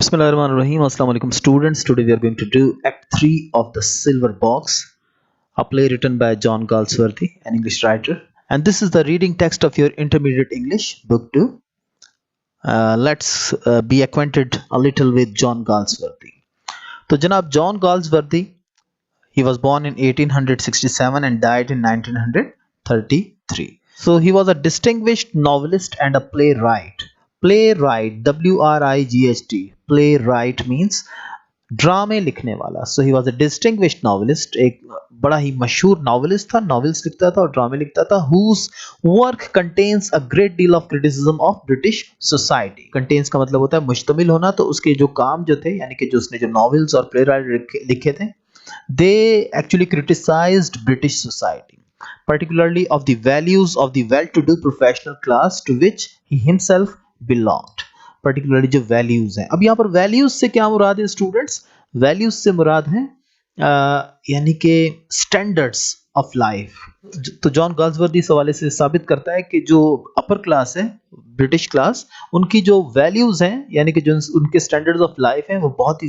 Bismillahirrahmanirrahim. Assalamu alaikum students. Today we are going to do Act 3 of The Silver Box, a play written by John Galsworthy, an English writer. And this is the reading text of your Intermediate English, Book 2. Let's be acquainted a little with John Galsworthy. तो जनाब John Galsworthy, he was born in 1867 and died in 1933. So he was a distinguished novelist and a playwright. Playwright, W-R-I-G-H-T. Playwright means ड्रामे लिखने वाला. So he was a distinguished novelist, एक बड़ा ही मशहूर novelist था, novels लिखता था और ड्रामे लिखता था. Whose work contains a great deal of criticism of British society. Contains का मतलब होता है मुश्तमिल होना. तो उसके जो काम जो थे, यानी कि जो उसने जो नॉवेल्स और प्ले राइट लिखे थे, they actually criticised British society, particularly of the values of the well-to-do professional class to which he himself belonged. particularly जो values हैं. अब यहाँ पर values से क्या मुराद है स्टूडेंट्स? values से मुराद है यानी कि standards of life. तो जॉन गाल्सवर्दी इस हवाले से साबित करता है कि जो अपर क्लास है, ब्रिटिश क्लास, उनकी जो वैल्यूज हैं, यानी कि जो उनके स्टैंडर्ड्स ऑफ लाइफ हैं, वो बहुत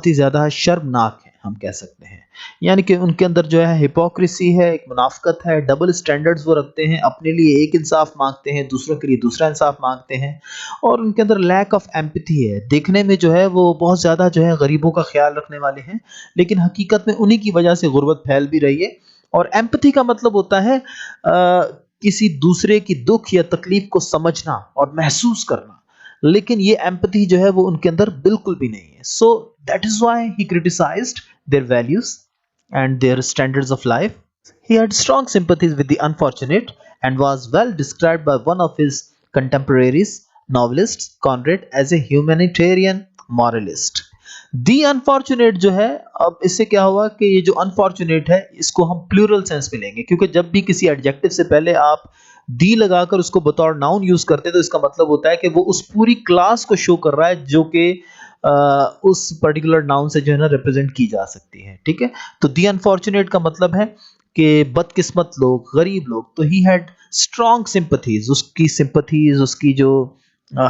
ही ज़्यादा शर्मनाक है, हम कह सकते हैं. यानी कि उनके अंदर जो है हिपोक्रेसी है, एक मुनाफकत है, डबल स्टैंडर्ड्स वो रखते हैं, अपने लिए एक इंसाफ मांगते हैं, दूसरों के लिए दूसरा इंसाफ मांगते हैं, और उनके अंदर लैक ऑफ एम्पैथी है. देखने में जो है वो बहुत ज़्यादा जो है गरीबों का ख्याल रखने वाले हैं, लेकिन हकीकत में उन्हीं की वजह से गुर्बत फैल भी रही है. और एम्पैथी का मतलब होता है किसी दूसरे की दुख या तकलीफ को समझना और महसूस करना, लेकिन ये एम्पैथी जो है वो उनके अंदर बिल्कुल भी नहीं है. So that is why he criticised there values and their standards of life. He had strong sympathies with the unfortunate and was well described by one of his contemporaries, novelist Conrad, as a humanitarian moralist. The unfortunate जो है, अब इससे क्या हुआ कि ये जो unfortunate है, इसको हम प्लूरल सेंस में लेंगे, क्योंकि जब भी किसी एडजेक्टिव से पहले आप दी लगाकर उसको बतौर नाउन यूज करते हैं, तो इसका मतलब होता है कि वो उस पूरी क्लास को शो कर रहा है जो कि उस पर्टिकुलर नाउन से जो है ना रिप्रेजेंट की जा सकती है. ठीक है, तो दी अनफॉर्चुनेट का मतलब है कि बदकिस्मत लोग, गरीब लोग. तो ही हैड स्ट्रॉन्ग सिंपथीज, उसकी सिंपथीज, उसकी जो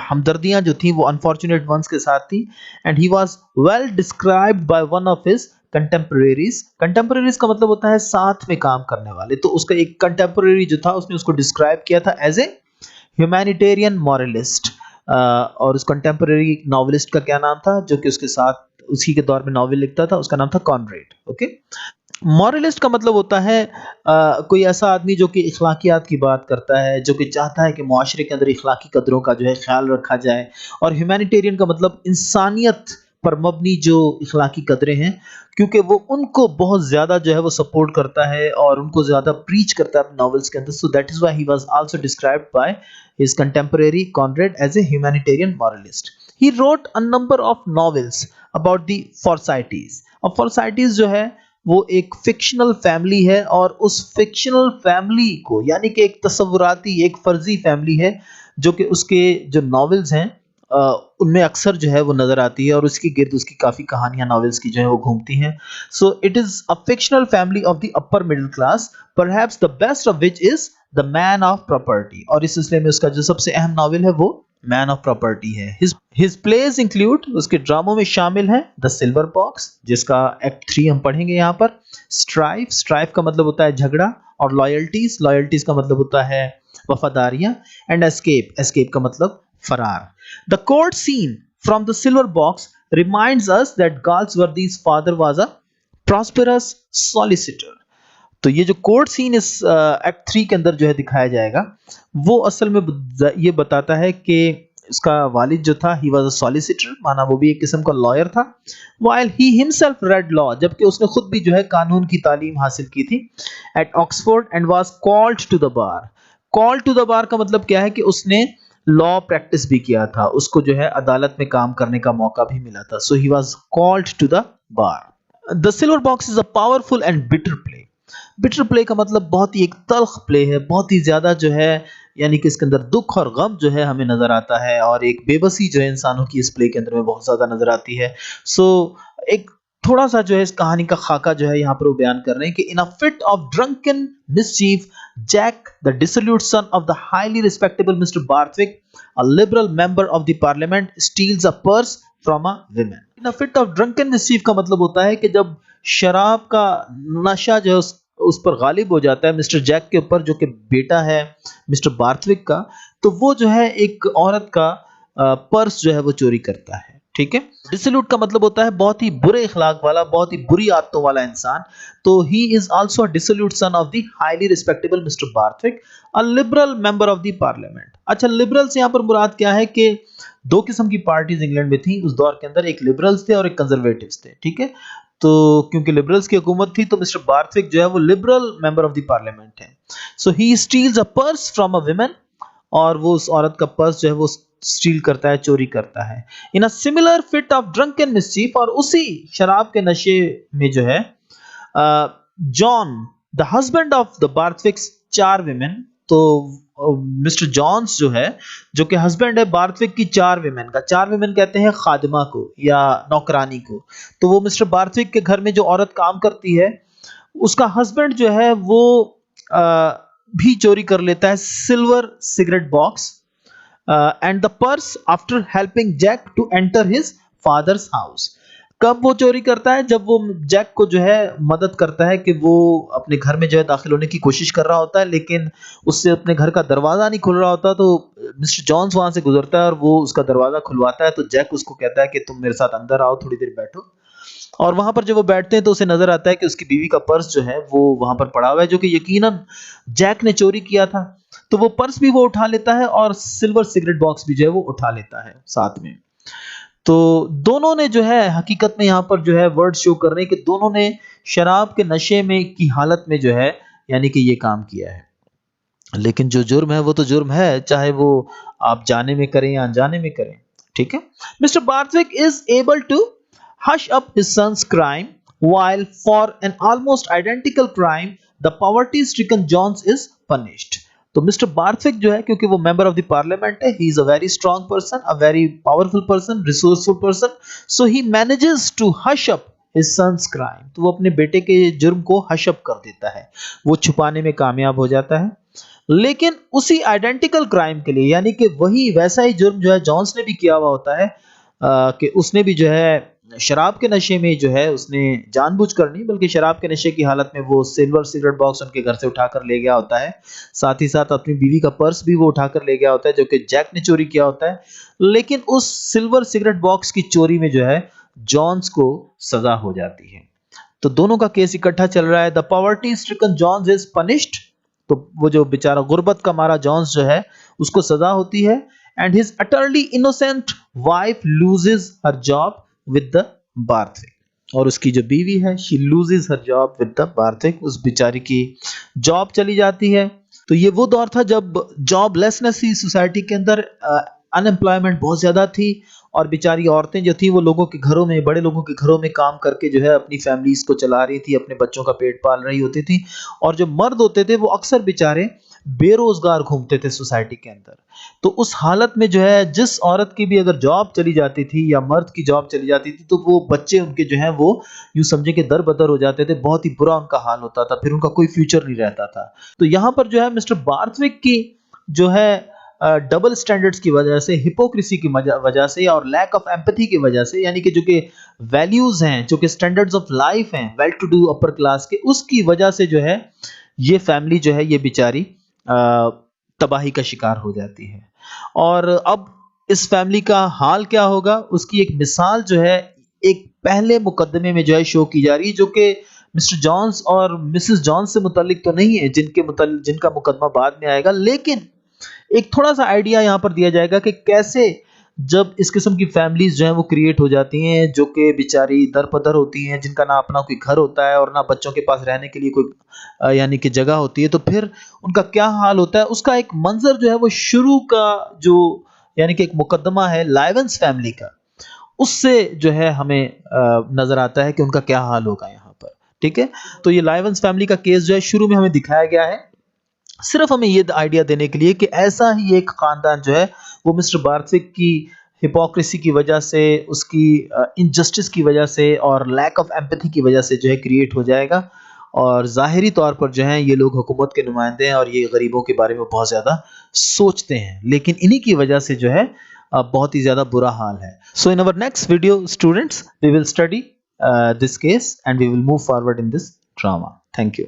हमदर्दियां जो थी वो अनफॉर्चुनेट वंस के साथ थी. And he was well described by one of his कंटेम्परेरीज. कंटेम्परेरीज का मतलब होता है साथ में काम करने वाले. तो उसका एक कंटेम्परेरी जो था, उसने उसको डिस्क्राइब किया था एज ए ह्यूमैनिटेरियन मॉरलिस्ट. और उस कंटेम्परेरी नॉवेलिस्ट का क्या नाम था जो कि उसके साथ उसी के दौर में नॉवेल लिखता था? उसका नाम था कॉनरेड. ओके, मॉरलिस्ट का मतलब होता है कोई ऐसा आदमी जो कि इखलाकियात की बात करता है, जो कि चाहता है कि मुआशरे के अंदर इखलाकी कदरों का जो है ख्याल रखा जाए. और ह्यूमैनिटेरियन का मतलब इंसानियत पर मबनी जो इखलाकी कदरें हैं, क्योंकि वो उनको बहुत ज़्यादा जो है वो सपोर्ट करता है और उनको ज़्यादा प्रीच करता है अपने नॉवेल्स के अंदर. So that is why he was also described bye his contemporary Conrad as a humanitarian moralist. He wrote a number of novels about the Forsytes. अब Forsytes जो है वो एक फिक्शनल फैमिली है, और उस फिक्शनल फैमिली को, यानी कि एक तसव्वुराती, एक फर्जी फैमिली है, जो कि उसके जो नॉवेल्स हैं उनमें अक्सर जो है वो नजर आती है, और उसकी गिर्द उसकी काफ़ी कहानियां नॉवेल्स की जो है वो घूमती हैं. So it is a fictional family of the upper middle class, perhaps the best of which is the man of property. और इस सिलसिले में उसका जो सबसे अहम नावल है वो मैन ऑफ प्रॉपर्टी है. हिज प्लेज इंक्लूड, उसके ड्रामों में शामिल है द सिल्वर बॉक्स, जिसका एक्ट 3 हम पढ़ेंगे यहाँ पर. स्ट्राइफ, स्ट्राइफ का मतलब होता है झगड़ा. और लॉयल्टीज, लॉयल्टीज का मतलब होता है वफादारियां. एंड एस्केप, एस्केप का मतलब फरार. The court scene from the silver box reminds us that Galsworthy's father was a prosperous solicitor. तो ये जो कोर्ट सीन इस एक्ट 3 के अंदर जो है दिखाया जाएगा, वो असल में ये बताता है कि इसका वालिद जो था, ही वाज अ सॉलिसिटर, माना वो भी एक किस्म का लॉयर था. while he himself read law, जबकि उसने खुद भी जो है कानून की तालीम हासिल की थी at Oxford and was called to the bar. called to the bar का मतलब क्या है कि उसने लॉ प्रैक्टिस भी किया था, उसको जो है अदालत में काम करने का मौका भी मिला था. So he was called to the bar. The silver box is a powerful and bitter play. Bitter play का मतलब बहुत ही एक तल्ख प्ले है, बहुत ही ज्यादा जो है, यानी कि इसके अंदर दुख और गम जो है हमें नजर आता है, और एक बेबसी जो है इंसानों की इस प्ले के अंदर में बहुत ज्यादा नजर आती है. सो एक थोड़ा सा जो है इस कहानी का खाका जो है यहाँ पर वो बयान कर रहे हैं कि in a fit of drunken mischief Jack, the dissolute son of the highly respectable Mr. Barthwick, a liberal member of the parliament, steals a purse from a woman. In a fit of drunken mischief का मतलब होता है कि जब शराब का नशा जो है उस पर गालिब हो जाता है मिस्टर जैक के ऊपर, जो कि बेटा है मिस्टर बार्थविक का, तो वो जो है एक औरत का पर्स जो है वो चोरी करता है। ठीक है, डिसल्यूट का मतलब होता है बहुत ही बुरे इखलाक वाला, बहुत ही बुरी आदतों वाला इंसान। तो he is also a dissolute son of the highly respectable mister Barthwick, a liberal member of the parliament. अच्छा, लिबरल से यहाँ पर मुराद क्या है कि दो किस्म की पार्टीज इंग्लैंड में थी उस दौर के अंदर, एक लिबरल्स थे और एक कंजर्वेटिव्स थे। ठीक है, तो क्योंकि लिबरल्स की हुकूमत थी तो मिस्टर बार्थविक जो है वो liberal member of the parliament है। So he steals a purse from a woman, और वो उस औरत का पर्स जो है वो स्टील करता है, चोरी करता है। In a similar fit of drunken mischief, और उसी शराब के नशे में जो है John the husband of the Barthwicks charwomen, तो मिस्टर जॉन्स जो है, जो कि हस्बैंड है बार्थविक की चार विमेन का, चार विमेन कहते हैं खादिमा को या नौकरानी को, तो वो मिस्टर बार्थविक के घर में जो औरत काम करती है उसका हस्बैंड जो है वो भी चोरी कर लेता है silver cigarette box and the purse after helping Jack to enter his father's house. कब वो चोरी करता है? जब वो जैक को जो है मदद करता है कि वो अपने घर में जो है दाखिल होने की कोशिश कर रहा होता है, लेकिन उससे अपने घर का दरवाजा नहीं खुल रहा होता, तो मिस्टर जॉन्स वहां से गुजरता है और वो उसका दरवाजा खुलवाता है। तो जैक उसको कहता है कि तुम मेरे साथ अंदर आओ, थोड़ी देर बैठो। और वहां पर जब वो बैठते हैं तो उसे नजर आता है कि उसकी बीवी का पर्स जो है वो वहां पर पड़ा हुआ है, जो कि यकीनन जैक ने चोरी किया था। तो वो पर्स भी वो उठा लेता है और सिल्वर सिगरेट बॉक्स भी जो है वो उठा लेता है साथ में। तो दोनों ने जो है हकीकत में यहाँ पर जो है वर्ड शो कर रहे हैं कि दोनों ने शराब के नशे में की हालत में जो है यानी कि ये काम किया है। लेकिन जो जुर्म है वो तो जुर्म है, चाहे वो आप जाने में करें या अनजाने में करें। ठीक है, mister Barthwick is able to hush up his son's crime, while for an almost identical crime the poverty stricken Jones is punished। तो मिस्टर बार्थविक जो है, क्योंकि वो मेंबर ऑफ द पार्लियामेंट है, he is a very strong person, a very powerful person, resourceful person, so he manages to hush up his son's crime. तो वो अपने बेटे के जुर्म को हश अप कर देता है, वो छुपाने में कामयाब हो जाता है। लेकिन उसी आइडेंटिकल क्राइम के लिए, यानी कि वही वैसा ही जुर्म जो है जॉन्स ने भी किया हुआ होता है, कि उसने भी जो है शराब के नशे में जो है उसने जानबूझकर नहीं बल्कि शराब के नशे की हालत में वो सिल्वर सिगरेट बॉक्स उनके घर से उठाकर ले गया होता है। साथ ही साथ अपनी बीवी का पर्स भी वो उठाकर ले गया होता है, जो कि जैक ने चोरी किया होता है। लेकिन उस सिल्वर सिगरेट बॉक्स की चोरी में जो है जॉन्स को सजा हो जाती है। तो दोनों का केस इकट्ठा चल रहा है। The poverty stricken Jones is punished, तो वो जो बेचारा गुर्बत का मारा जॉन्स जो है उसको सजा होती है। And his utterly innocent wife loses her job with the Barthwick, और उसकी जो बीवी है she loses her job with the Barthwick, उस बेचारी की जॉब चली जाती है। तो ये वो दौर था जब जॉबलेसनेस थी सोसाइटी के अंदर, अनएम्प्लॉयमेंट बहुत ज्यादा थी, और बेचारी औरतें जो थी वो लोगों के घरों में, बड़े लोगों के घरों में काम करके जो है अपनी फैमिलीज को चला रही थी, अपने बच्चों का पेट पाल रही होती थी। और जो मर्द होते थे वो अक्सर बेचारे बेरोजगार घूमते थे सोसाइटी के अंदर। तो उस हालत में जो है जिस औरत की भी अगर जॉब चली जाती थी या मर्द की जॉब चली जाती थी तो वो बच्चे उनके जो है वो यूं समझे कि दर बदर हो जाते थे, बहुत ही बुरा उनका हाल होता था, फिर उनका कोई फ्यूचर नहीं रहता था। तो यहाँ पर जो है मिस्टर बार्थविक की जो है डबल स्टैंडर्ड्स की वजह से, हिपोक्रेसी की वजह से और लैक ऑफ एम्पैथी की वजह से, यानी कि जो कि वैल्यूज हैं, जो कि स्टैंडर्ड्स ऑफ लाइफ हैं well to do upper class के, उसकी वजह से जो है ये फैमिली जो है ये बेचारी तबाही का शिकार हो जाती है। और अब इस फैमिली का हाल क्या होगा उसकी एक मिसाल जो है एक पहले मुकदमे में जो है शो की जा रही है, जो कि मिस्टर जॉन्स और मिसेस जॉन्स से मुतालिक तो नहीं है, जिनका मुकदमा बाद में आएगा, लेकिन एक थोड़ा सा आइडिया यहाँ पर दिया जाएगा कि कैसे जब इस किस्म की फैमिलीज जो है वो क्रिएट हो जाती हैं, जो कि बेचारी दरपदर होती हैं, जिनका ना अपना कोई घर होता है और ना बच्चों के पास रहने के लिए कोई यानी कि जगह होती है, तो फिर उनका क्या हाल होता है, उसका एक मंजर जो है वो शुरू का जो यानी कि एक मुकदमा है लाइवेंस फैमिली का, उससे जो है हमें नजर आता है कि उनका क्या हाल होगा यहाँ पर। ठीक है, तो ये लाइवेंस फैमिली का केस जो है शुरू में हमें दिखाया गया है सिर्फ हमें ये आइडिया देने के लिए कि ऐसा ही एक खानदान जो है वो मिस्टर बार्थविक की हिपोक्रेसी की वजह से, उसकी इनजस्टिस की वजह से और लैक ऑफ एम्पैथी की वजह से जो है क्रिएट हो जाएगा। और ज़ाहिरी तौर पर जो है ये लोग हुकूमत के नुमाइंदे हैं और ये गरीबों के बारे में बहुत ज़्यादा सोचते हैं, लेकिन इन्हीं की वजह से जो है बहुत ही ज़्यादा बुरा हाल है। So in our next video students, we will study this case and we will move forward in this drama. Thank you.